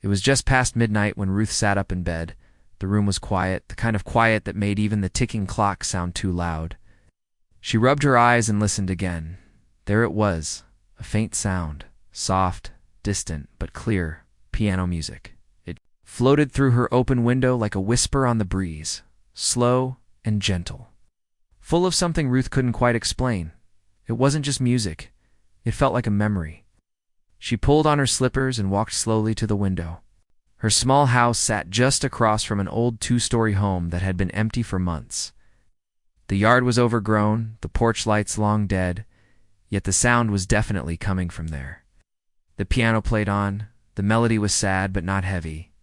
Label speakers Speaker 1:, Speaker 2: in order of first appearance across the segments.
Speaker 1: It was just past midnight when Ruth sat up in bed. The room was quiet, the kind of quiet that made even the ticking clock sound too loud. She rubbed her eyes and listened again. There it was, a faint sound, soft, distant, but clear, piano music. It floated through her open window like a whisper on the breeze, slow and gentle, full of something Ruth couldn't quite explain. It wasn't just music. It felt like a memory. She pulled on her slippers and walked slowly to the window. Her small house sat just across from an old two-story home that had been empty for months. The yard was overgrown, the porch lights long dead, yet the sound was definitely coming from there. The piano played on. The melody was sad but not heavy.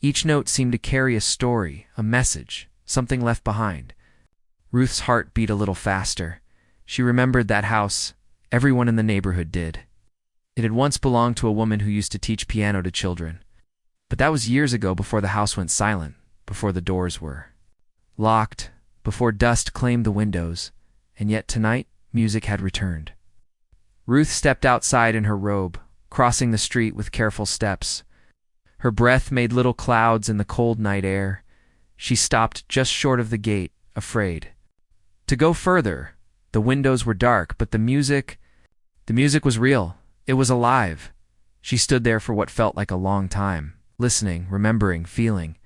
Speaker 1: Each note seemed to carry a story, a message, something left behind. Ruth's heart beat a little faster. She remembered that house. Everyone in the neighborhood did. It had once belonged to a woman who used to teach piano to children. But that was years ago, before the house went silent, before the doors were locked, before dust claimed the windows, and yet tonight music had returned. Ruth stepped outside in her robe, crossing the street with careful steps. Her breath made little clouds in the cold night air. She stopped just short of the gate, afraid to go further. The windows were dark, but the music was real. It was alive. She stood there for what felt like a long time, listening, remembering, feeling.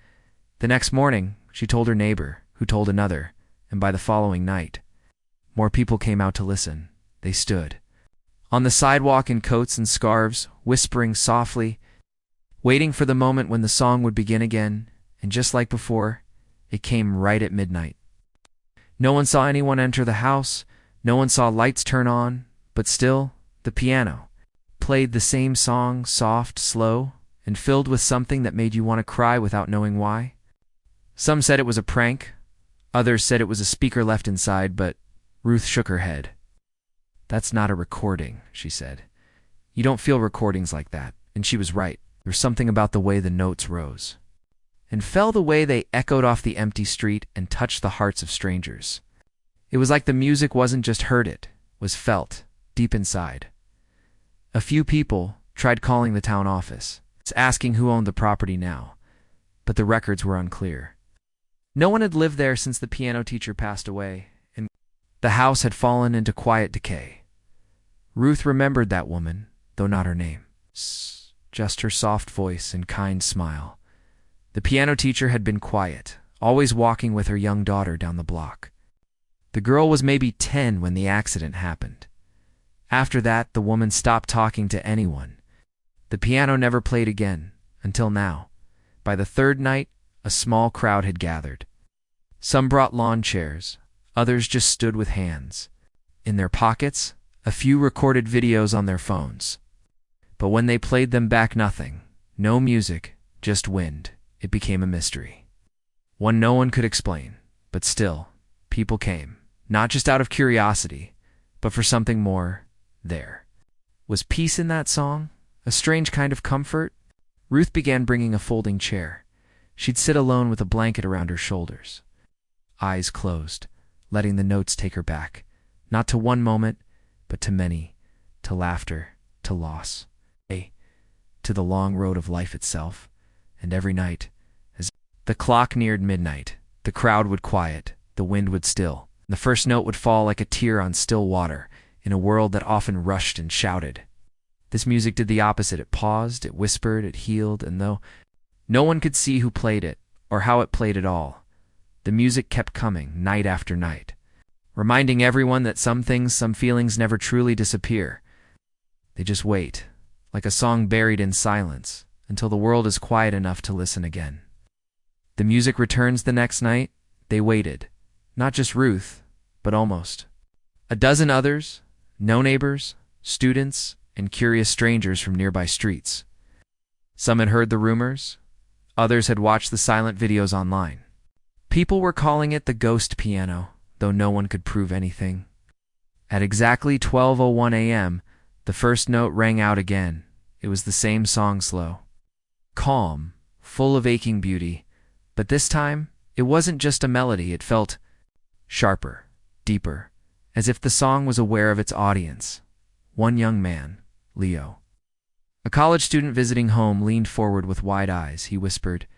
Speaker 1: The next morning, she told her neighbor, who told another, and by the following night, more people came out to listen. They stood on the sidewalk in coats and scarves, whispering softly, waiting for the moment when the song would begin again, and just like before, it came right at midnight. No one saw anyone enter the house, no one saw lights turn on, but still, the piano played the same song, soft, slow, and filled with something that made you want to cry without knowing why. Some said it was a prank, others said it was a speaker left inside, but Ruth shook her head. "That's not a recording," she said. "You don't feel recordings like that." And she was right. There was something about the way the notes rose and fell, the way they echoed off the empty street and touched the hearts of strangers. It was like the music wasn't just heard, it was felt deep inside. A few people tried calling the town office, asking who owned the property now, but the records were unclear. No one had lived there since the piano teacher passed away, and the house had fallen into quiet decay. Ruth remembered that woman, though not her name, just her soft voice and kind smile. The piano teacher had been quiet, always walking with her young daughter down the block. The girl was maybe 10 when the accident happened. After that, the woman stopped talking to anyone. The piano never played again, until now. By the third night, a small crowd had gathered. Some brought lawn chairs, others just stood with hands in their pockets, a few recorded videos on their phones. But when they played them back, nothing. No music, just wind. It became a mystery. One no one could explain, but still, people came, not just out of curiosity, but for something more. There was peace in that song, a strange kind of comfort. Ruth began bringing a folding chair. She'd sit alone with a blanket around her shoulders, eyes closed, letting the notes take her back, not to one moment, but to many, to laughter, to loss, to the long road of life itself. And every night, as the clock neared midnight, the crowd would quiet, the wind would still, and the first note would fall like a tear on still water, in a world that often rushed and shouted. This music did the opposite. It paused, it whispered, it healed, and though no one could see who played it, or how it played at all, the music kept coming, night after night, reminding everyone that some things, some feelings never truly disappear. They just wait, like a song buried in silence, until the world is quiet enough to listen again. The music returns the next night. They waited. Not just Ruth, but almost a dozen others, no neighbors, students, and curious strangers from nearby streets. Some had heard the rumors. Others had watched the silent videos online. People were calling it the ghost piano, though no one could prove anything. At exactly 12:01 a.m., the first note rang out again. It was the same song, slow, calm, full of aching beauty. But this time, it wasn't just a melody. It felt sharper, deeper, as if the song was aware of its audience. One young man, Leo, A college student visiting home leaned forward with wide eyes. He whispered,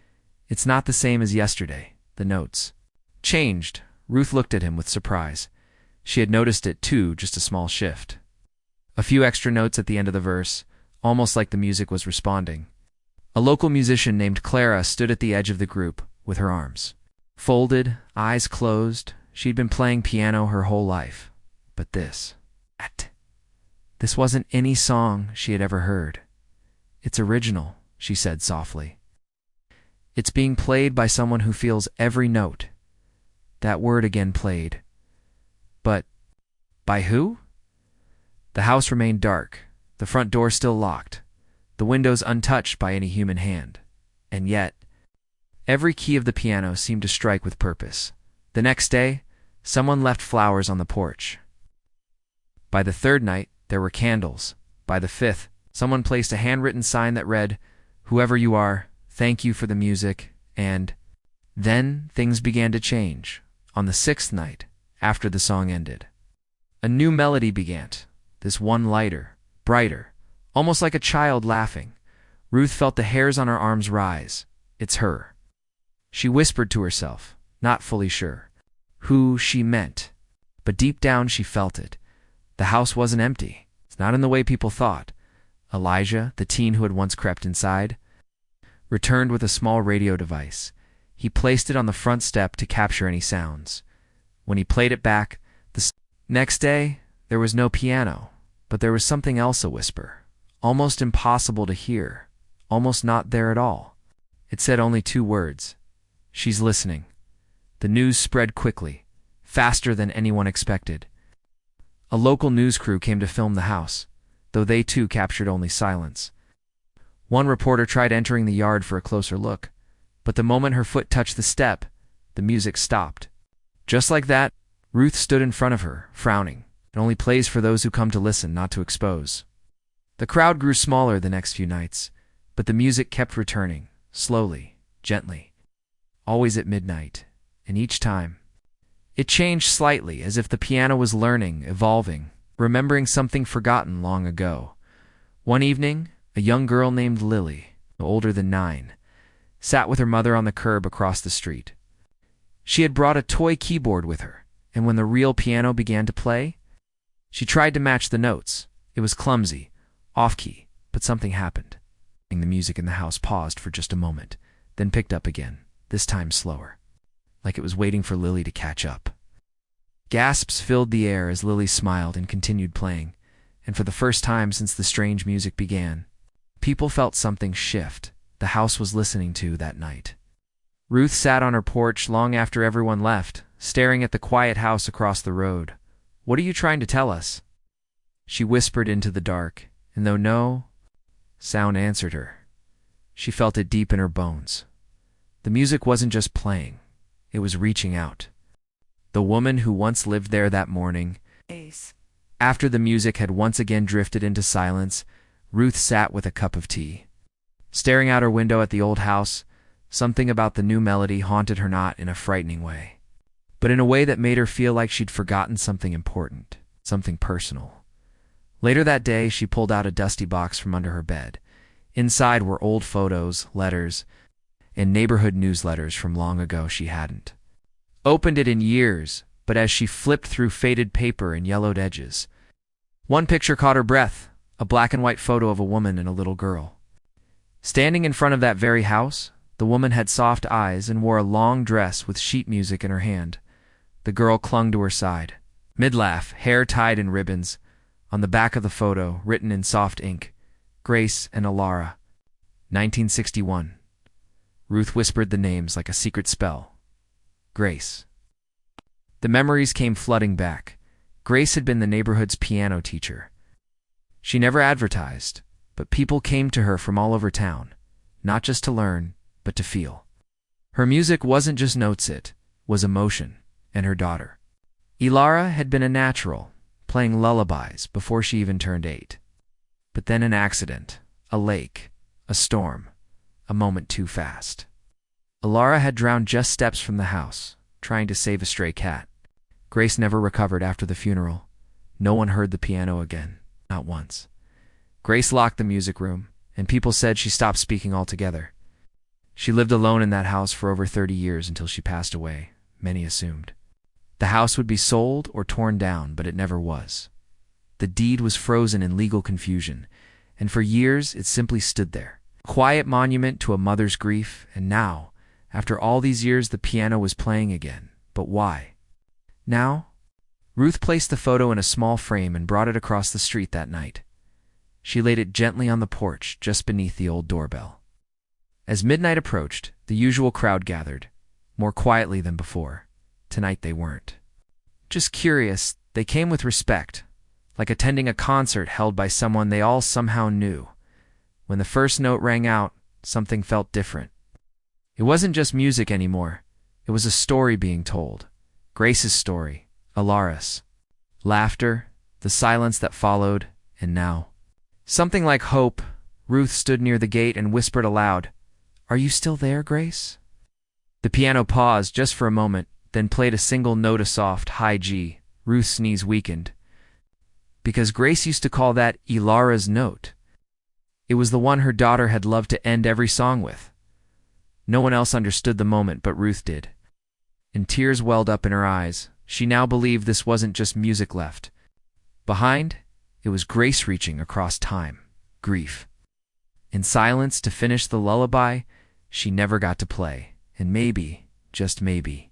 Speaker 1: "It's not the same as yesterday." The notes changed. Ruth looked at him with surprise. She had noticed it too, just a small shift. A few extra notes at the end of the verse, almost like the music was responding. A local musician named Clara stood at the edge of the group, with her arms folded, eyes closed. She'd been playing piano her whole life. But this wasn't any song she had ever heard. "It's original," she said softly. "It's being played by someone who feels every note." That word again played. But by who? The house remained dark, the front door still locked, the windows untouched by any human hand. And yet, every key of the piano seemed to strike with purpose. The next day, someone left flowers on the porch. By the third night, there were candles. By the fifth, someone placed a handwritten sign that read, "Whoever you are, thank you for the music," and then things began to change. On the sixth night, after the song ended, a new melody began, this one lighter, brighter, almost like a child laughing. Ruth felt the hairs on her arms rise. It's her. She whispered to herself, not fully sure who she meant, but deep down she felt it. The house wasn't empty. It's not in the way people thought. Elijah, the teen who had once crept inside, returned with a small radio device. He placed it on the front step to capture any sounds. When he played it back, next day, there was no piano, but there was something else, a whisper, almost impossible to hear, almost not there at all. It said only two words: "She's listening." The news spread quickly, faster than anyone expected. A local news crew came to film the house, though they too captured only silence. One reporter tried entering the yard for a closer look, but the moment her foot touched the step, the music stopped. Just like that, Ruth stood in front of her, frowning. It only plays for those who come to listen, not to expose. The crowd grew smaller the next few nights, but the music kept returning, slowly, gently, always at midnight, and each time, it changed slightly, as if the piano was learning, evolving, remembering something forgotten long ago. One evening, a young girl named Lily, older than 9, sat with her mother on the curb across the street. She had brought a toy keyboard with her, and when the real piano began to play, she tried to match the notes. It was clumsy, off-key, but something happened. The music in the house paused for just a moment, then picked up again, this time slower, like it was waiting for Lily to catch up. Gasps filled the air as Lily smiled and continued playing, and for the first time since the strange music began, people felt something shift. The house was listening to that night. Ruth sat on her porch long after everyone left, staring at the quiet house across the road. "What are you trying to tell us?" She whispered into the dark, and though no sound answered her, she felt it deep in her bones. The music wasn't just playing, it was reaching out. The woman who once lived there that morning. After the music had once again drifted into silence, Ruth sat with a cup of tea. Staring out her window at the old house, something about the new melody haunted her, not in a frightening way, but in a way that made her feel like she'd forgotten something important, something personal. Later that day, she pulled out a dusty box from under her bed. Inside were old photos, letters, and neighborhood newsletters from long ago she hadn't opened it in years, but as she flipped through faded paper and yellowed edges, one picture caught her breath, a black and white photo of a woman and a little girl. Standing in front of that very house, the woman had soft eyes and wore a long dress with sheet music in her hand. The girl clung to her side, mid-laugh, hair tied in ribbons. On the back of the photo, written in soft ink, "Grace and Alara, 1961. Ruth whispered the names like a secret spell. Grace. The memories came flooding back. Grace had been the neighborhood's piano teacher. She never advertised, but people came to her from all over town, not just to learn, but to feel. Her music wasn't just notes, it was emotion, and her daughter, Ilara, had been a natural, playing lullabies before she even turned 8. But then an accident, a lake, a storm, a moment too fast. Ilara had drowned just steps from the house, trying to save a stray cat. Grace never recovered after the funeral. No one heard the piano again, not once. Grace locked the music room, and people said she stopped speaking altogether. She lived alone in that house for over 30 years until she passed away, many assumed. The house would be sold or torn down, but it never was. The deed was frozen in legal confusion, and for years it simply stood there, a quiet monument to a mother's grief, and now, after all these years, the piano was playing again. But why? Now? Ruth placed the photo in a small frame and brought it across the street that night. She laid it gently on the porch just beneath the old doorbell. As midnight approached, the usual crowd gathered, more quietly than before. Tonight they weren't just curious, they came with respect, like attending a concert held by someone they all somehow knew. When the first note rang out, something felt different. It wasn't just music anymore. It was a story being told. Grace's story, Alara's. Laughter, the silence that followed, and now. Something like hope. Ruth stood near the gate and whispered aloud, "Are you still there, Grace?" The piano paused just for a moment, then played a single note, a soft, high G. Ruth's knees weakened. Because Grace used to call that Ilara's note. It was the one her daughter had loved to end every song with. No one else understood the moment, but Ruth did. And tears welled up in her eyes. She now believed this wasn't just music left behind, it was Grace reaching across time, grief. In silence, to finish the lullaby she never got to play, and maybe, just maybe,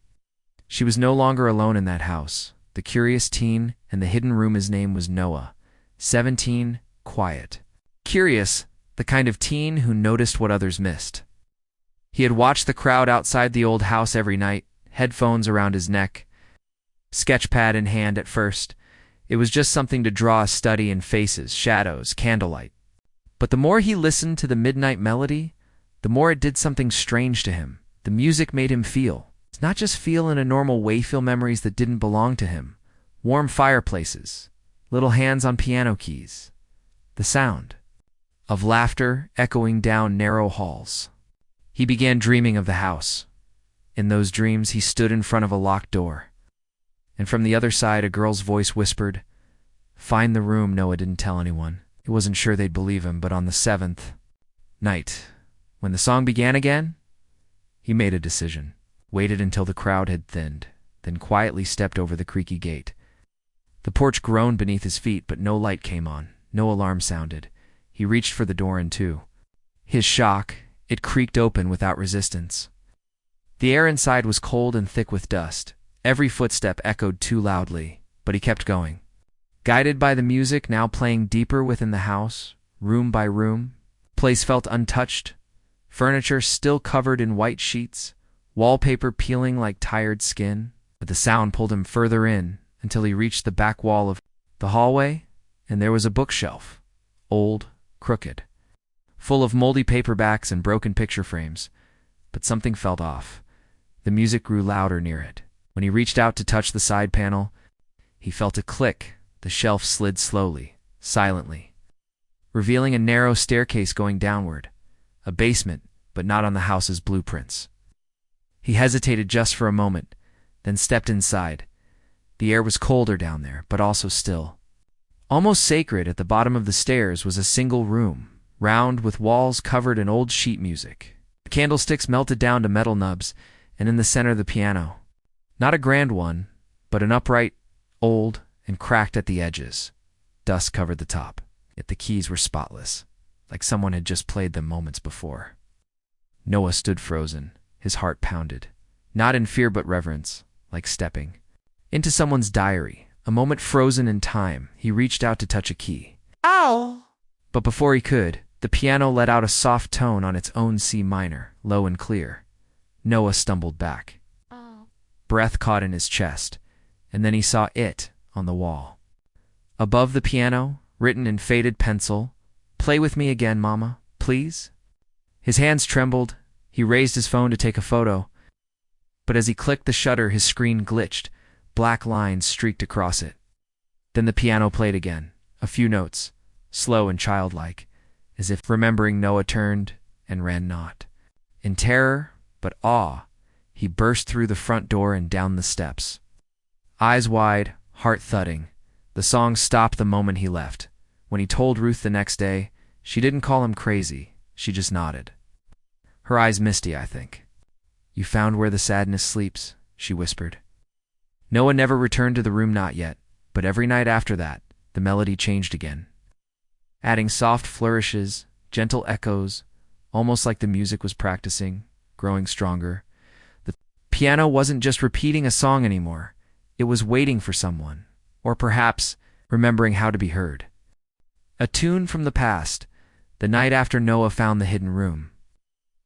Speaker 1: she was no longer alone in that house. The curious teen and the hidden room. His name was Noah, 17, quiet. Curious, the kind of teen who noticed what others missed. He had watched the crowd outside the old house every night, headphones around his neck, sketchpad in hand at first. It was just something to draw a study in faces, shadows, candlelight. But the more he listened to the midnight melody, the more it did something strange to him. The music made him feel. Not just feel in a normal way, feel memories that didn't belong to him. Warm fireplaces, little hands on piano keys, the sound of laughter echoing down narrow halls. He began dreaming of the house. In those dreams, he stood in front of a locked door. And from the other side, a girl's voice whispered, "Find the room." Noah didn't tell anyone. He wasn't sure they'd believe him, but on the 7th night, when the song began again, he made a decision. Waited until the crowd had thinned, then quietly stepped over the creaky gate. The porch groaned beneath his feet, but no light came on. No alarm sounded. He reached for the door, and to his shock, it creaked open without resistance. The air inside was cold and thick with dust. Every footstep echoed too loudly, but he kept going. Guided by the music now playing deeper within the house, room by room, the place felt untouched, furniture still covered in white sheets, wallpaper peeling like tired skin. But the sound pulled him further in until he reached the back wall of the hallway, and there was a bookshelf, old, crooked, full of moldy paperbacks and broken picture frames. But something felt off. The music grew louder near it. When he reached out to touch the side panel, he felt a click. The shelf slid slowly, silently, revealing a narrow staircase going downward, a basement, but not on the house's blueprints. He hesitated just for a moment, then stepped inside. The air was colder down there, but also still. Almost sacred, at the bottom of the stairs was a single room, round with walls covered in old sheet music. The candlesticks melted down to metal nubs, and in the center the piano. Not a grand one, but an upright, old, and cracked at the edges. Dust covered the top, yet the keys were spotless, like someone had just played them moments before. Noah stood frozen. His heart pounded, not in fear but reverence, like stepping into someone's diary, a moment frozen in time. He reached out to touch a key.
Speaker 2: Ow!
Speaker 1: But before he could, the piano let out a soft tone on its own C minor, low and clear. Noah stumbled back.
Speaker 2: Oh.
Speaker 1: Breath caught in his chest, and then he saw it on the wall. Above the piano, written in faded pencil, "Play with me again, Mama, please." His hands trembled. He raised his phone to take a photo, but as he clicked the shutter, his screen glitched. Black lines streaked across it. Then the piano played again, a few notes, slow and childlike, as if remembering. Noah turned and ran not. In terror, but awe, he burst through the front door and down the steps. Eyes wide, heart thudding, the song stopped the moment he left. When he told Ruth the next day, She didn't call him crazy, she just nodded. Her eyes misty, I think. You found where the sadness sleeps, she whispered. Noah never returned to the room, not yet, but every night after that, the melody changed again. Adding soft flourishes, gentle echoes, almost like the music was practicing, growing stronger. The piano wasn't just repeating a song anymore, it was waiting for someone, or perhaps remembering how to be heard. A tune from the past, the night after Noah found the hidden room.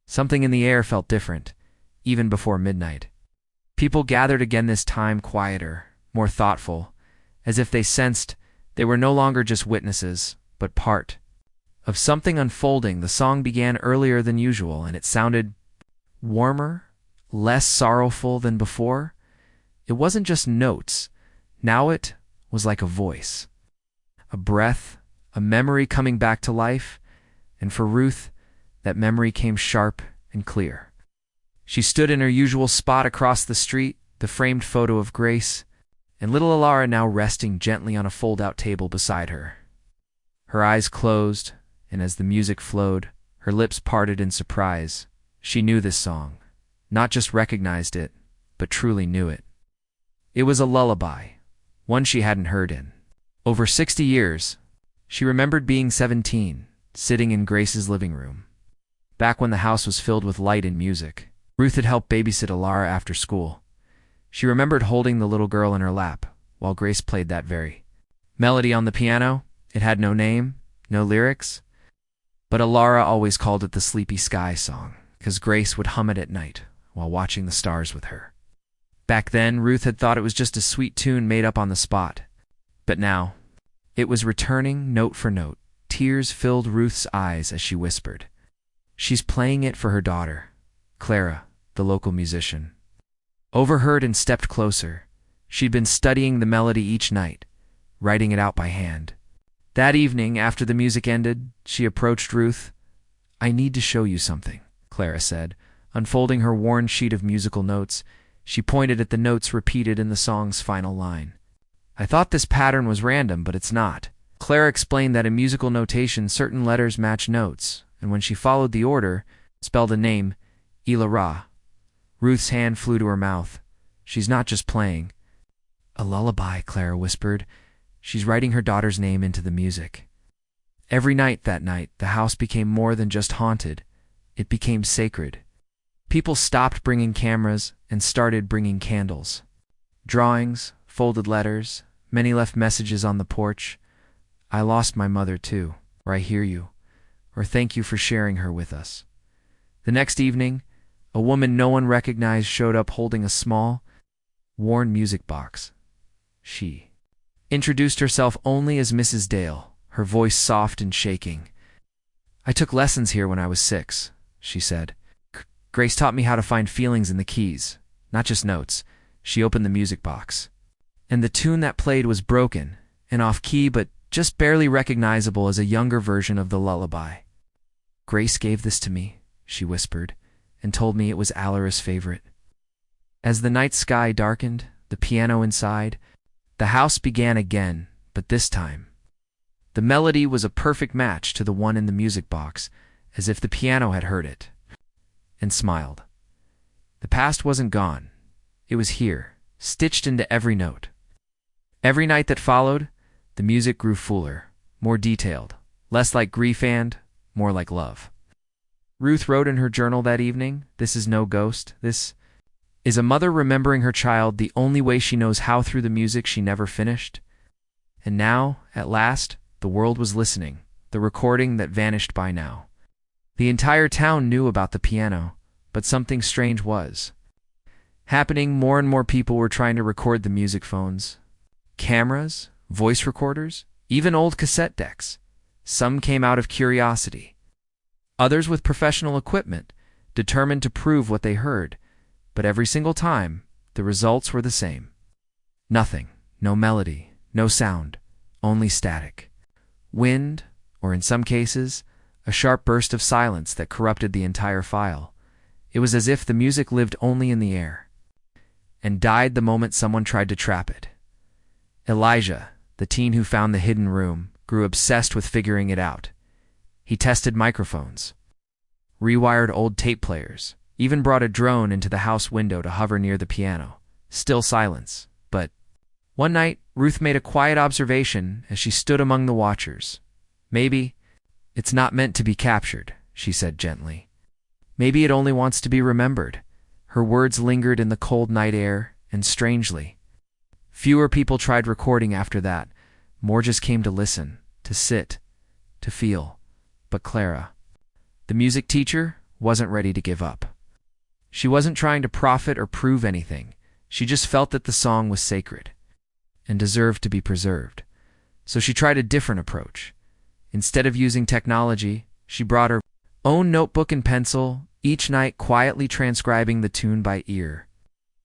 Speaker 1: Something in the air felt different, even before midnight. People gathered again, this time quieter, more thoughtful, as if they sensed they were no longer just witnesses, but part of something unfolding. The song began earlier than usual, and it sounded warmer, less sorrowful than before. It wasn't just notes. Now it was like a voice, a breath, a memory coming back to life, and for Ruth, that memory came sharp and clear. She stood in her usual spot across the street, the framed photo of Grace, and little Alara now resting gently on a fold-out table beside her. Her eyes closed, and as the music flowed, her lips parted in surprise. She knew this song, not just recognized it, but truly knew it. It was a lullaby, one she hadn't heard in over 60 years. She remembered being 17, sitting in Grace's living room. Back when the house was filled with light and music, Ruth had helped babysit Alara after school. She remembered holding the little girl in her lap while Grace played that very melody on the piano. It had no name, no lyrics, but Alara always called it the Sleepy Sky song, because Grace would hum it at night while watching the stars with her. Back then, Ruth had thought it was just a sweet tune made up on the spot. But now, it was returning note for note. Tears filled Ruth's eyes as she whispered, "She's playing it for her daughter, Clara, the local musician." Overheard and stepped closer. She'd been studying the melody each night, writing it out by hand. That evening, after the music ended, she approached Ruth. "I need to show you something," Clara said, unfolding her worn sheet of musical notes. She pointed at the notes repeated in the song's final line. "I thought this pattern was random, but it's not." Clara explained that in musical notation, certain letters match notes, and when she followed the order, spelled a name, Ilara. Ruth's hand flew to her mouth. "She's not just playing." "A lullaby," Clara whispered. "She's writing her daughter's name into the music." Every night that night, the house became more than just haunted. It became sacred. People stopped bringing cameras and started bringing candles. Drawings, folded letters, many left messages on the porch. "I lost my mother too," or "I hear you," or "Thank you for sharing her with us." The next evening, a woman no one recognized showed up holding a small, worn music box. She introduced herself only as Mrs. Dale, her voice soft and shaking. "I took lessons here when I was 6, she said. "Grace taught me how to find feelings in the keys, not just notes." She opened the music box, and the tune that played was broken and off-key, but just barely recognizable as a younger version of the lullaby. "Grace gave this to me," she whispered, and told me it was Alara's favorite. As the night sky darkened, the piano inside, the house began again, but this time, the melody was a perfect match to the one in the music box, as if the piano had heard it and smiled. The past wasn't gone. It was here, stitched into every note. Every night that followed, the music grew fuller, more detailed, less like grief and more like love. Ruth wrote in her journal that evening, "This is no ghost. This is a mother remembering her child the only way she knows how, through the music she never finished." And now, at last, the world was listening, the recording that vanished by now. The entire town knew about the piano, but something strange was happening. More and more people were trying to record the music. Phones, cameras, voice recorders, even old cassette decks. Some came out of curiosity. Others with professional equipment, determined to prove what they heard. But every single time, the results were the same. Nothing, no melody, no sound, only static. Wind, or in some cases, a sharp burst of silence that corrupted the entire file. It was as if the music lived only in the air, and died the moment someone tried to trap it. Elijah, the teen who found the hidden room, grew obsessed with figuring it out. He tested microphones, rewired old tape players, even brought a drone into the house window to hover near the piano. Still silence. But one night, Ruth made a quiet observation as she stood among the watchers. "Maybe it's not meant to be captured," she said gently. "Maybe it only wants to be remembered." Her words lingered in the cold night air, and strangely, fewer people tried recording after that. More just came to listen, to sit, to feel. But Clara, the music teacher, wasn't ready to give up. She wasn't trying to profit or prove anything. She just felt that the song was sacred and deserved to be preserved. So she tried a different approach. Instead of using technology, she brought her own notebook and pencil, each night quietly transcribing the tune by ear.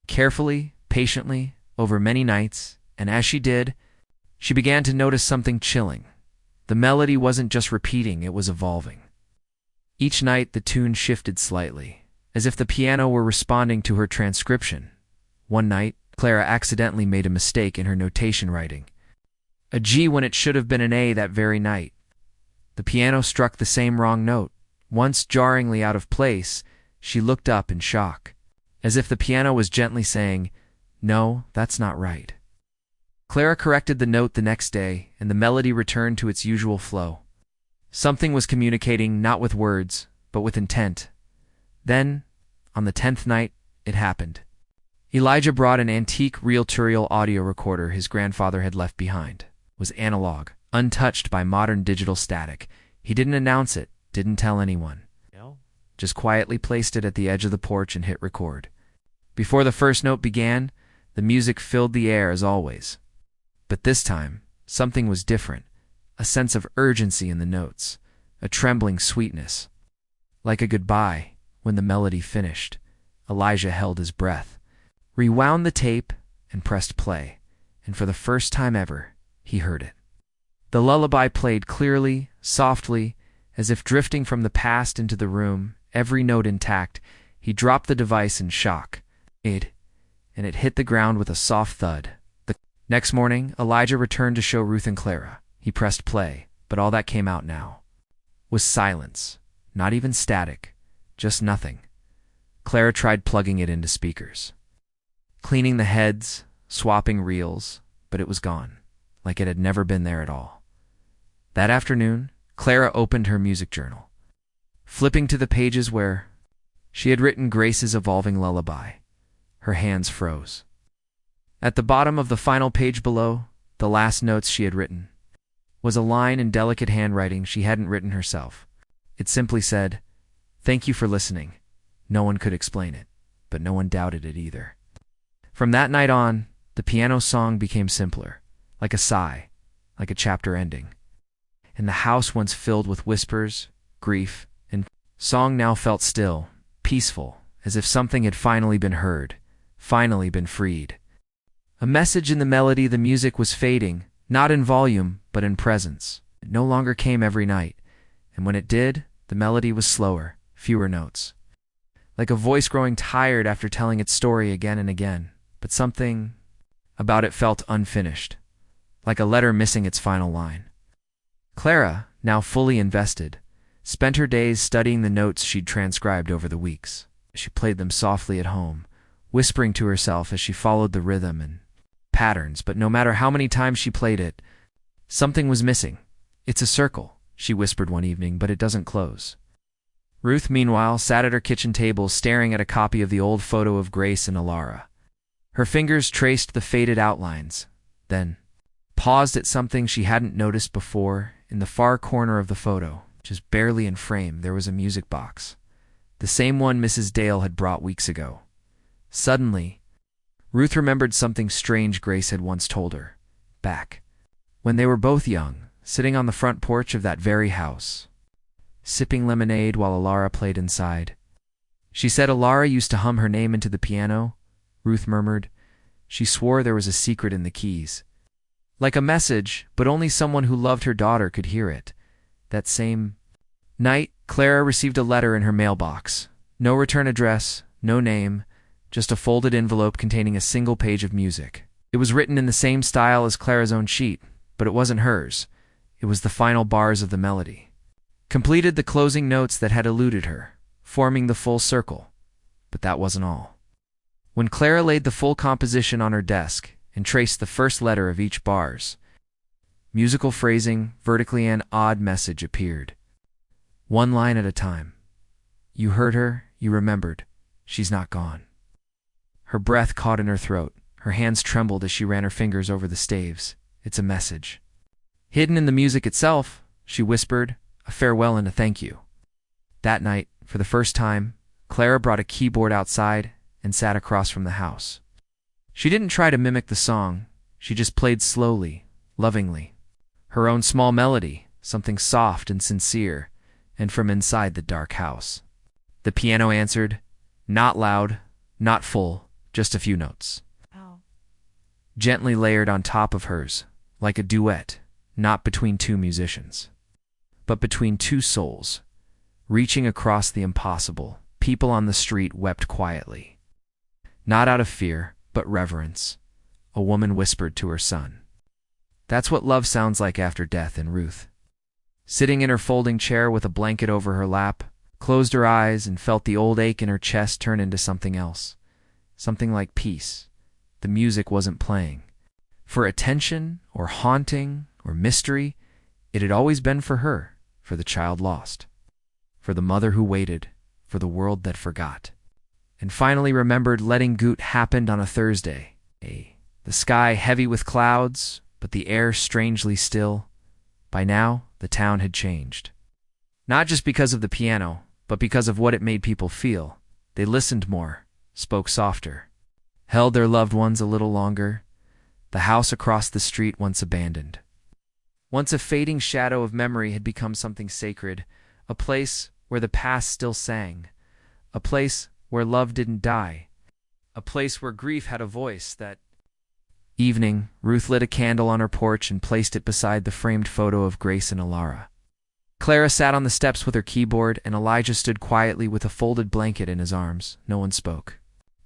Speaker 1: Carefully, patiently, over many nights, and as she did, she began to notice something chilling. The melody wasn't just repeating, it was evolving. Each night the tune shifted slightly, as if the piano were responding to her transcription. One night, Clara accidentally made a mistake in her notation writing. A G when it should have been an A that very night. The piano struck the same wrong note. Once jarringly out of place, she looked up in shock, as if the piano was gently saying, "No, that's not right." Clara corrected the note the next day, and the melody returned to its usual flow. Something was communicating not with words, but with intent. Then, on the 10th night, it happened. Elijah brought an antique reel-to-reel audio recorder his grandfather had left behind. It was analog, untouched by modern digital static. He didn't announce it, didn't tell anyone. Just quietly placed it at the edge of the porch and hit record. Before the first note began, the music filled the air as always. But this time, something was different. A sense of urgency in the notes, a trembling sweetness. Like a goodbye, when the melody finished, Elijah held his breath, rewound the tape, and pressed play. And for the first time ever, he heard it. The lullaby played clearly, softly, as if drifting from the past into the room, every note intact. He dropped the device in shock. And it hit the ground with a soft thud. The next morning, Elijah returned to show Ruth and Clara. He pressed play, but all that came out now was silence. Not even static, just nothing. Clara tried plugging it into speakers, cleaning the heads, swapping reels, but it was gone, like it had never been there at all. That afternoon, Clara opened her music journal, flipping to the pages where she had written Grace's evolving lullaby. Her hands froze. At the bottom of the final page below, the last notes she had written, was a line in delicate handwriting she hadn't written herself. It simply said, "Thank you for listening." No one could explain it, but no one doubted it either. From that night on, the piano song became simpler, like a sigh, like a chapter ending. And the house once filled with whispers, grief, and song now felt still, peaceful, as if something had finally been heard, finally been freed. A message in the melody, the music was fading, not in volume, but in presence. It no longer came every night, and when it did, the melody was slower, fewer notes. Like a voice growing tired after telling its story again and again, but something about it felt unfinished, like a letter missing its final line. Clara, now fully invested, spent her days studying the notes she'd transcribed over the weeks. She played them softly at home, whispering to herself as she followed the rhythm and patterns, but no matter how many times she played it, something was missing. "It's a circle," she whispered one evening, "but it doesn't close." Ruth, meanwhile, sat at her kitchen table staring at a copy of the old photo of Grace and Alara. Her fingers traced the faded outlines, then paused at something she hadn't noticed before. In the far corner of the photo, just barely in frame, there was a music box, the same one Mrs. Dale had brought weeks ago. Suddenly, Ruth remembered something strange Grace had once told her, back when they were both young, sitting on the front porch of that very house, sipping lemonade while Alara played inside. She said Alara used to hum her name into the piano. Ruth murmured. She swore there was a secret in the keys. Like a message, but only someone who loved her daughter could hear it. That same night, Clara received a letter in her mailbox. No return address, no name, just a folded envelope containing a single page of music. It was written in the same style as Clara's own sheet, but it wasn't hers. It was the final bars of the melody. completed the closing notes that had eluded her, forming the full circle. But that wasn't all. When Clara laid the full composition on her desk and traced the first letter of each bars, musical phrasing, vertically an odd message appeared. One line at a time. You heard her, you remembered. She's not gone. Her breath caught in her throat. Her hands trembled as she ran her fingers over the staves. It's a message. Hidden in the music itself, she whispered, a farewell and a thank you. That night, for the first time, Clara brought a keyboard outside and sat across from the house. She didn't try to mimic the song. She just played slowly, lovingly. Her own small melody, something soft and sincere, and from inside the dark house. The piano answered, not loud, not full, just a few notes.
Speaker 2: Oh.
Speaker 1: Gently layered on top of hers, like a duet, not between two musicians, but between two souls. Reaching across the impossible, people on the street wept quietly. Not out of fear, but reverence, a woman whispered to her son. That's what love sounds like after death in Ruth. Sitting in her folding chair with a blanket over her lap, closed her eyes and felt the old ache in her chest turn into something else. Something like peace. The music wasn't playing. For attention, or haunting, or mystery, it had always been for her, for the child lost. For the mother who waited, for the world that forgot. And finally remembered letting Goot happened on a Thursday. The sky heavy with clouds, but the air strangely still. By now, the town had changed. Not just because of the piano, but because of what it made people feel. They listened more, spoke softer, held their loved ones a little longer. The house across the street once abandoned. Once a fading shadow of memory had become something sacred, a place where the past still sang, a place where love didn't die, a place where grief had a voice. That evening, Ruth lit a candle on her porch and placed it beside the framed photo of Grace and Alara. Clara sat on the steps with her keyboard, and Elijah stood quietly with a folded blanket in his arms. No one spoke.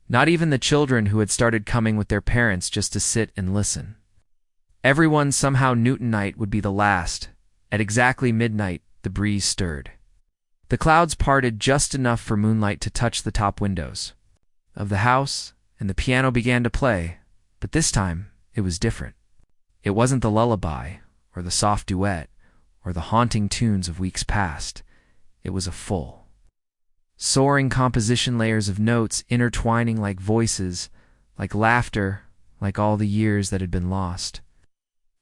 Speaker 1: Not even the children who had started coming with their parents just to sit and listen. Everyone somehow knew tonight would be the last. At exactly midnight, the breeze stirred. The clouds parted just enough for moonlight to touch the top windows of the house, and the piano began to play, but this time it was different. It wasn't the lullaby, or the soft duet, or the haunting tunes of weeks past. It was a full, soaring composition, layers of notes intertwining like voices, like laughter, like all the years that had been lost.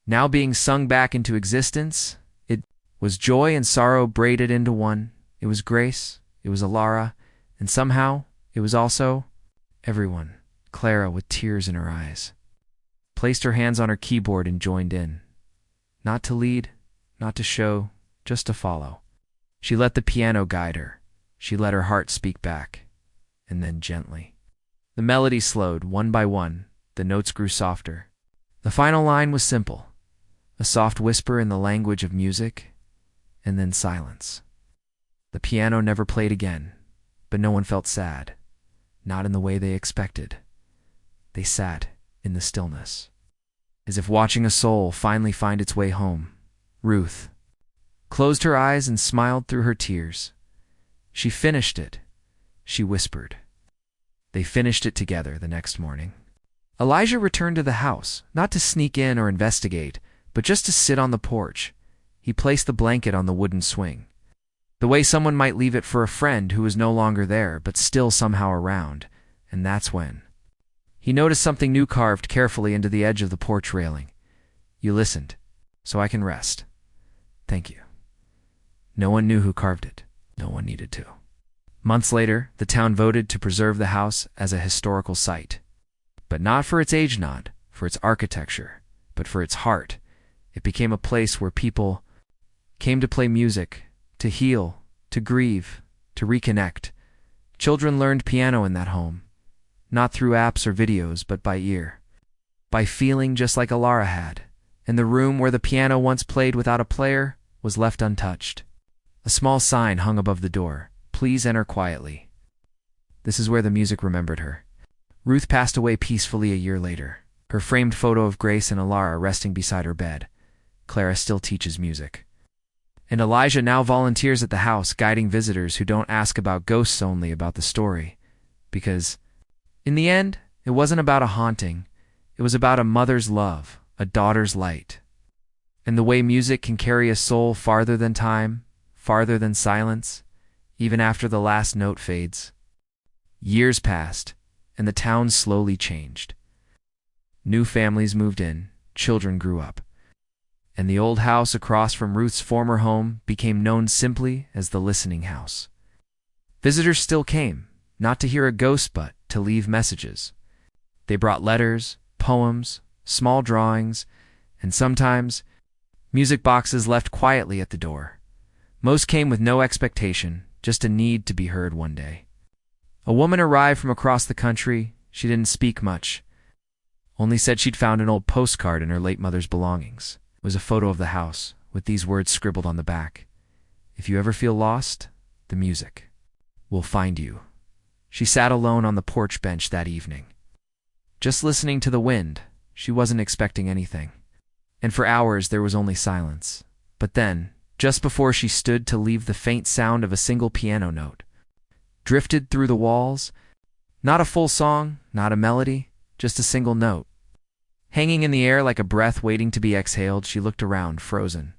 Speaker 1: Now being sung back into existence, it was joy and sorrow braided into one. It was Grace, it was Alara, and somehow it was also everyone. Clara, with tears in her eyes, placed her hands on her keyboard and joined in. Not to lead, not to show, just to follow. She let the piano guide her. She let her heart speak back. And then gently. The melody slowed, one by one. The notes grew softer. The final line was simple. A soft whisper in the language of music, and then silence. The piano never played again, but no one felt sad. Not in the way they expected. They sat in the stillness, as if watching a soul finally find its way home. Ruth closed her eyes and smiled through her tears. She finished it, she whispered. They finished it together the next morning. Elijah returned to the house, not to sneak in or investigate, but just to sit on the porch. He placed the blanket on the wooden swing, the way someone might leave it for a friend who was no longer there but still somehow around, and that's when he noticed something new carved carefully into the edge of the porch railing. You listened, so I can rest. Thank you. No one knew who carved it. No one needed to. Months later, the town voted to preserve the house as a historical site. But not for its age, not for its architecture, but for its heart. It became a place where people came to play music, to heal, to grieve, to reconnect. Children learned piano in that home, not through apps or videos, but by ear, by feeling, just like Alara had. And the room where the piano once played without a player was left untouched. A small sign hung above the door. Please enter quietly. This is where the music remembered her. Ruth passed away peacefully a year later, her framed photo of Grace and Alara resting beside her bed. Clara still teaches music. And Elijah now volunteers at the house, guiding visitors who don't ask about ghosts, only about the story. Because, in the end, it wasn't about a haunting. It was about a mother's love, a daughter's light. And the way music can carry a soul farther than time, farther than silence, even after the last note fades. Years passed, and the town slowly changed. New families moved in, children grew up. And the old house across from Ruth's former home became known simply as the listening house. Visitors still came, not to hear a ghost but to leave messages. They brought letters, poems, small drawings, and sometimes music boxes left quietly at the door. Most came with no expectation, just a need to be heard one day. A woman arrived from across the country. She didn't speak much, only said she'd found an old postcard in her late mother's belongings. It was a photo of the house, with these words scribbled on the back: "If you ever feel lost, the music will find you." She sat alone on the porch bench that evening, just listening to the wind. She wasn't expecting anything. And for hours there was only silence. But then, just before she stood to leave, the faint sound of a single piano note drifted through the walls. Not a full song, not a melody, just a single note. Hanging in the air like a breath waiting to be exhaled, she looked around, frozen.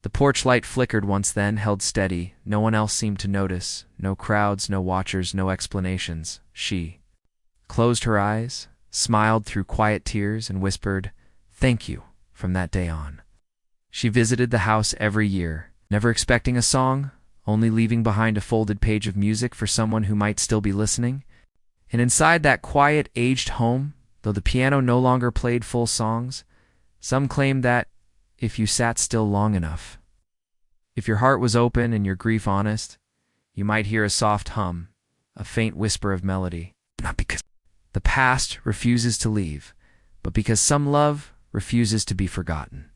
Speaker 1: The porch light flickered once, then held steady. No one else seemed to notice. No crowds, no watchers, no explanations. She closed her eyes, smiled through quiet tears, and whispered, "Thank you," from that day on. She visited the house every year, never expecting a song, only leaving behind a folded page of music for someone who might still be listening. And inside that quiet, aged home, though the piano no longer played full songs, some claimed that, if you sat still long enough, if your heart was open and your grief honest, you might hear a soft hum, a faint whisper of melody. Not because the past refuses to leave, but because some love refuses to be forgotten.